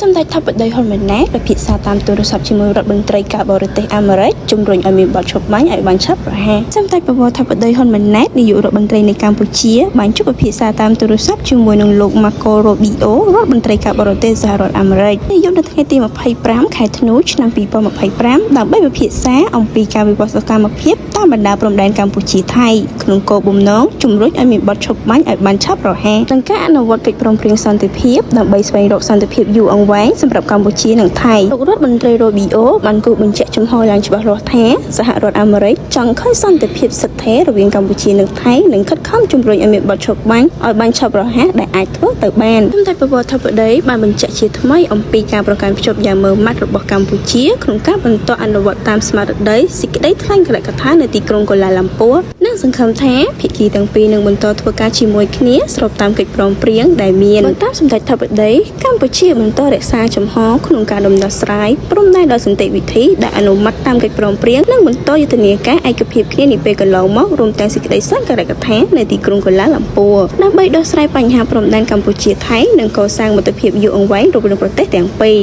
សម្ដេចថាបតីហ៊ុនម៉ាណែតពិភាក្សាតាមទូរស័ព្ទជាមួយរដ្ឋមន្ត្រីការបរទេសអាមេរិកជំរុញឲ្យមានបទឈប់បាញ់ឲ្យបានឆាប់រហ័សសម្ដេចបវរថាបតីហ៊ុនម៉ាណែតនាយករដ្ឋមន្ត្រីនៃកម្ពុជាបានជួបពិភាក្សាតាមទូរស័ព្ទជាមួយនឹងលោក Marco Rubio រដ្ឋមន្ត្រីការបរទេសសហរដ្ឋអាមេរិកនាយកនៅថ្ងៃទី25ខែធ្នូឆ្នាំ2025ដើម្បីពិភាក្សាអំពីការវិវត្តសកម្មភាពតាមបណ្ដាព្រំដែនកម្ពុជាថៃក្នុងគោលបំណងជំរុញឲ្យមានបទឈប់បាញ់ឲ្យបានឆាប់រហ័សនិងការអនុវត្តកិច្ចព្រមព្រៀងសន្តិភាពដើម្បីស្វែងរកសន្តិភាពយូរអង្វែងសម្រាប់កម្ពុជានិងថៃលោករដ្ឋមន្ត្រី Rubio បានគូបញ្ជាក់ចំហយ៉ាងច្បាស់លាស់ថាសហរដ្ឋអាមេរិកចង់ឃើញសន្តិភាពស្ថិតស្ថេររវាងកម្ពុជានិងថៃនិងខិតខំជំរុញឲ្យមានបទឈប់បាញ់ឲ្យបានឆាប់រហ័សដែលអាចធ្វើទៅបានសម្ដេចបវរថាបតីបានបញ្ជាក់ជាថ្មីអំពីការប្រកាន់ខ្ជាប់យ៉ាងម៉ឺងម៉ាត់របស់កម្ពុជាក្នុងការបន្តអនុវត្តតាមស្មារតីសេចក្តីថ្លែងគណៈកថានៅទីក្រុងកូឡាឡាំពួរនិងសង្ឃឹមថាភាគីទាំងពីរនឹងបន្តធ្វើការជាមួយគ្នាស្របតាមកិច្ចព្រមព្រៀងដែលមានតាមសម្ដេចថាបតីកម្ពុជាបន្តរក្សាចំហក្នុងការដំណោះស្រាយព្រំដែនដោយសន្តិវិធីដែលអនុម័តតាមកិច្ចព្រមព្រៀងនិងបន្តយុទ្ធនាការឯកភាពគ្នានាពេលកន្លងមករួមទាំងសេចក្តីថ្លែងគណៈកថានៅទីក្រុងកូឡាឡាំពួរដើម្បីដោះស្រាយបញ្ហាព្រំដែនកម្ពុជាថៃនិងកសាងមិត្តភាពយូរអង្វែងរវាងប្រទេសទាំងពីរ